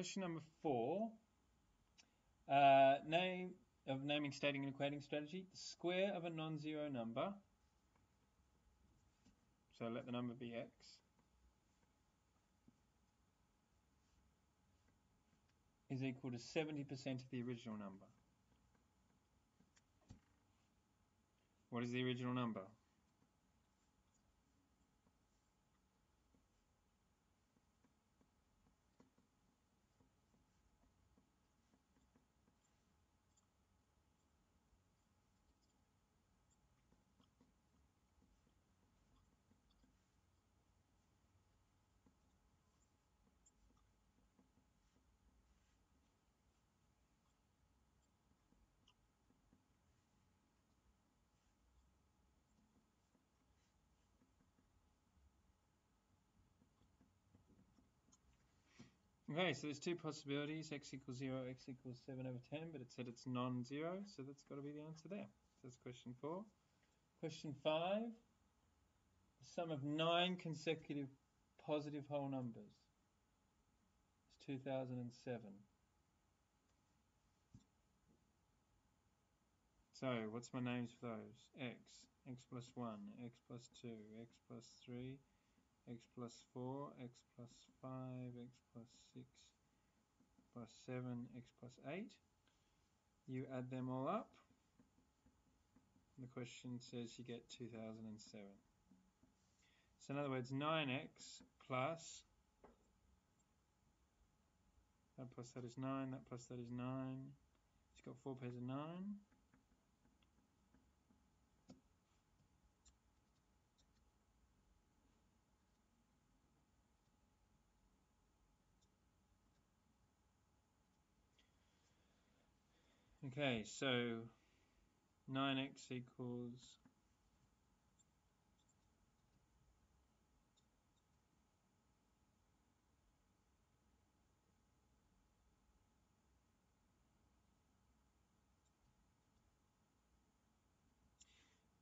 Question number 4. Naming, stating, and equating strategy. The square of a non-zero number, so let the number be x, is equal to 70% of the original number. What is the original number? Okay, so there's two possibilities, x equals 0, x equals 7 over 10, but it said it's non-zero, so that's got to be the answer there. So that's question 4. Question 5, the sum of 9 consecutive positive whole numbers is 2007. So what's my names for those? X plus 1, x plus 2, x plus 3, x plus 4, x plus 5, x plus 6, plus 7, x plus 8. You add them all up. The question says you get 2007. So in other words, 9x plus, that plus that is 9, that plus that is 9. It's got 4 pairs of 9. Okay, so 9x equals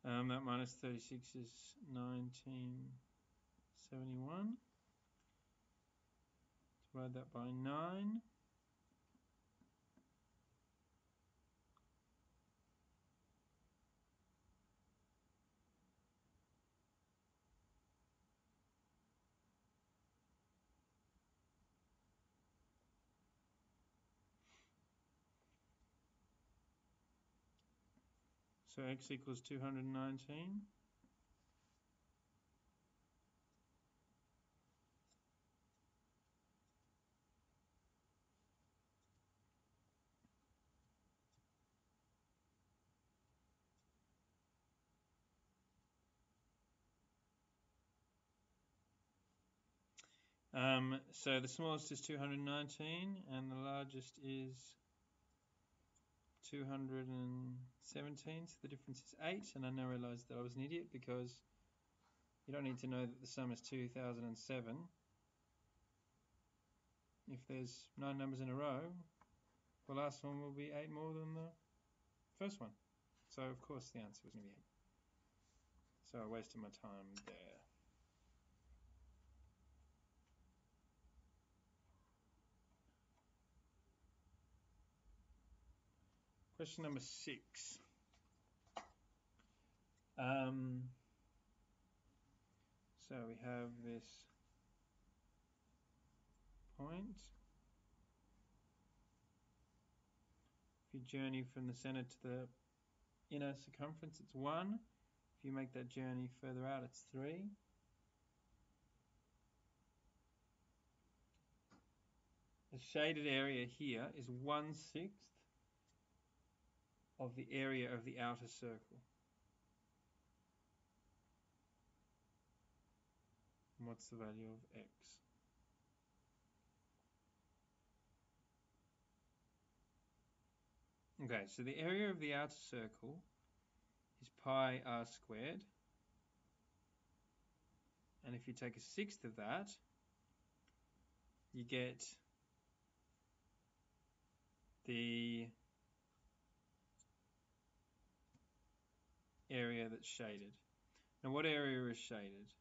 that minus 36 is 1971. Divide that by 9. So x equals 219. So the smallest is 219 and the largest is 217, so the difference is 8, and I now realise that I was an idiot because you don't need to know that the sum is 2007. If there's 9 numbers in a row, the last one will be 8 more than the first one. So of course the answer was going to be 8. So I wasted my time there. Question number 6. So we have this point. If you journey from the center to the inner circumference, it's 1. If you make that journey further out, it's 3. The shaded area here is 1/6 of the area of the outer circle. And what's the value of x? Okay, so the area of the outer circle is pi r squared. And if you take 1/6 of that, you get the area that's shaded. Now what area is shaded?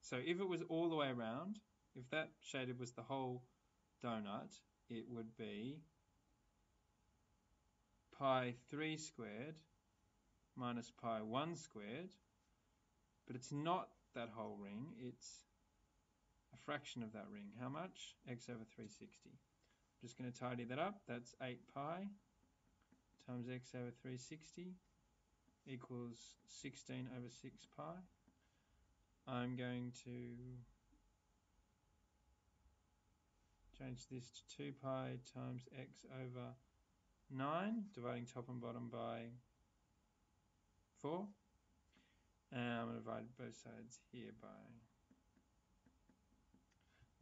So if it was all the way around, if that shaded was the whole donut, it would be pi 3 squared minus pi 1 squared, but it's not that whole ring, it's a fraction of that ring. How much? X over 360. I'm just going to tidy that up. That's 8 pi times x over 360 equals 16 over 6 pi. I'm going to change this to 2 pi times x over 9, dividing top and bottom by 4. And I'm going to divide both sides here by...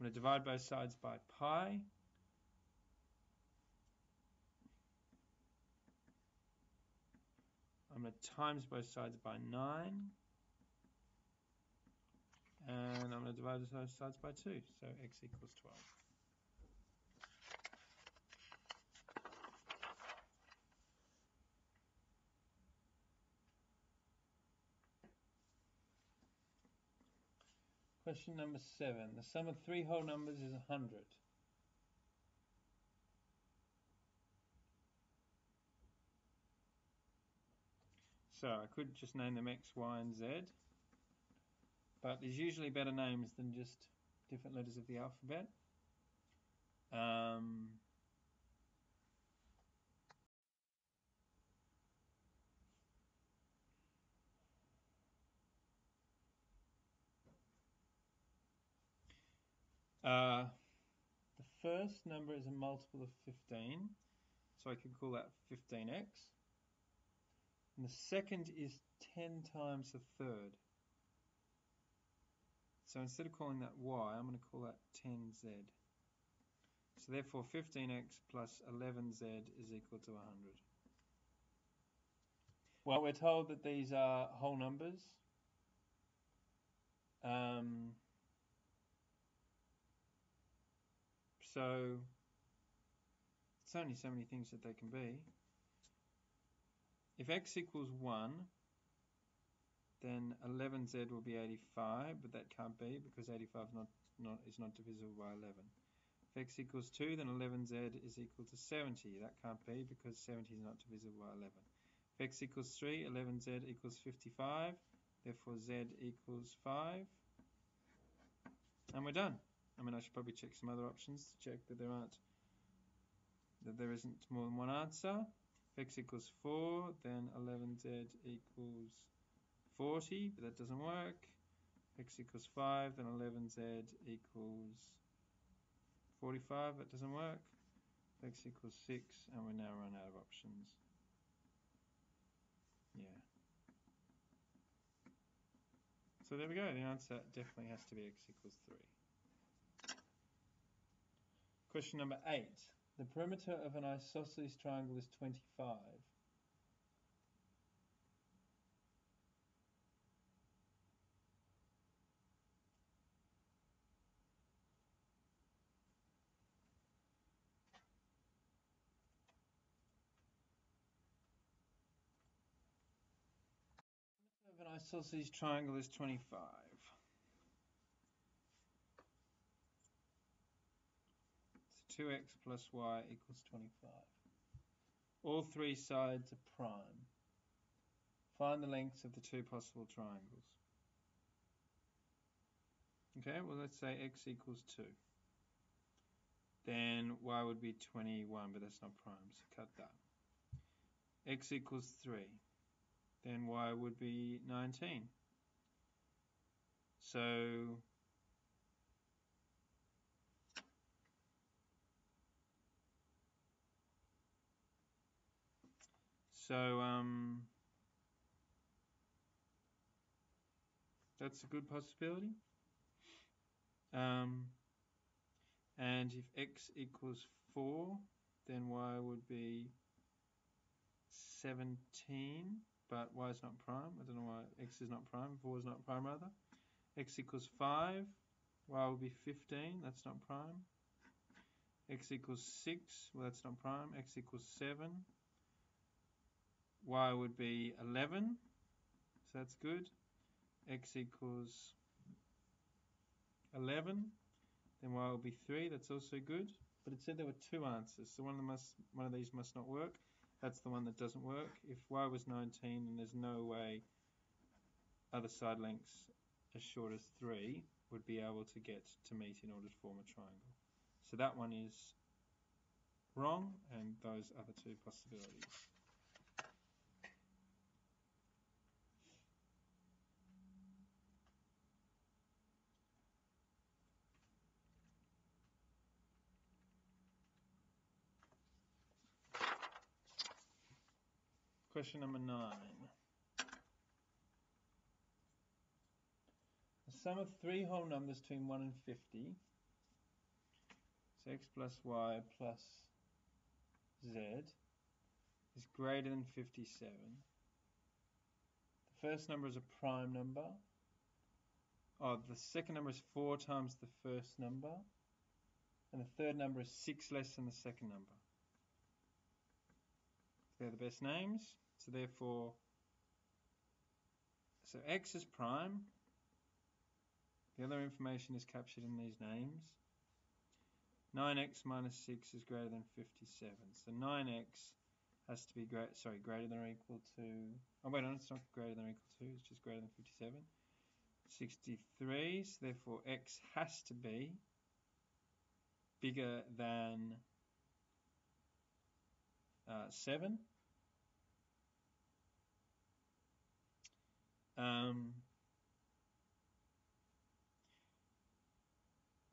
I'm going to divide both sides by pi. I'm going to times both sides by 9. And I'm going to divide both sides by 2. So x equals 12. Question number 7. The sum of 3 whole numbers is 100. So I could just name them X, Y, and Z. But there's usually better names than just different letters of the alphabet. The first number is a multiple of 15, so I could call that 15x. And the second is 10 times the third. So instead of calling that y, I'm going to call that 10z. So therefore 15x plus 11z is equal to 100. Well, we're told that these are whole numbers. So it's only so many things that they can be. If x equals 1, then 11z will be 85, but that can't be because 85 is not divisible by 11. If x equals 2, then 11z is equal to 70. That can't be because 70 is not divisible by 11. If x equals 3, 11z equals 55. Therefore, z equals 5. And we're done. I mean, I should probably check some other options to check that there isn't more than one answer. If x equals 4, then 11z equals 40, but that doesn't work. If x equals 5, then 11z equals 45, that doesn't work. If x equals 6, and we now run out of options. Yeah. So there we go, the answer definitely has to be x equals 3. Question number 8. The perimeter of an isosceles triangle is 25. The perimeter of an isosceles triangle is 25. So 2x plus y equals 25. All three sides are prime. Find the lengths of the two possible triangles. Okay, well let's say x equals 2. Then y would be 21, but that's not prime, so cut that. X equals 3. Then y would be 19. So that's a good possibility. And if x equals 4, then y would be 17, but y is not prime. I don't know why x is not prime. 4 is not prime rather. X equals 5, y will be 15, that's not prime. X equals 6, well that's not prime. X equals 7, y would be 11, so that's good. X equals 11, then y will be 3. That's also good. But it said there were 2 answers, so one of these must not work. That's the one that doesn't work. If y was 19 and there's no way other side lengths as short as 3 would be able to get to meet in order to form a triangle. So that one is wrong, and those are the 2 possibilities. Question number 9. The sum of 3 whole numbers between 1 and 50, so x plus y plus z, is greater than 57. The first number is a prime number. The second number is 4 times the first number, and the third number is 6 less than the second number. They're the best names, so therefore, x is prime. The other information is captured in these names. 9x minus 6 is greater than 57. So 9x has to be greater than or equal to... Oh, wait, no, it's not greater than or equal to. It's just greater than 57. 63, so therefore x has to be bigger than 7.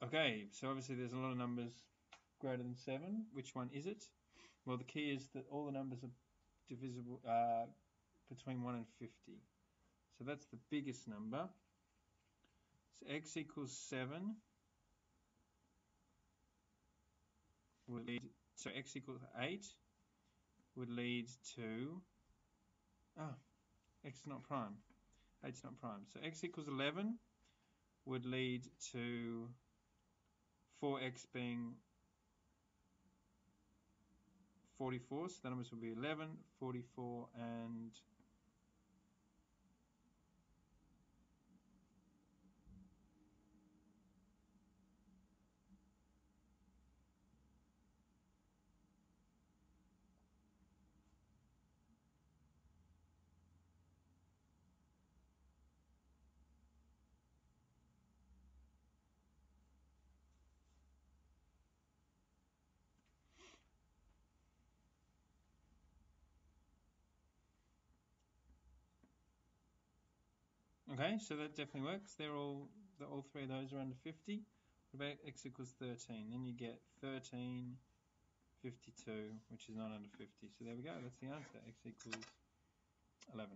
Okay, so obviously there's a lot of numbers greater than 7. Which one is it? Well, the key is that all the numbers are divisible between 1 and 50. So that's the biggest number. So x equals 7 would lead, so x equals 8 would lead to, x is not prime. 8 is not prime. So x equals 11 would lead to 4x being 44. So the numbers would be 11, 44, and 4. Okay, so that definitely works. All 3 of those are under 50. What about x equals 13? Then you get 13, 52, which is not under 50. So there we go. That's the answer. X equals 11.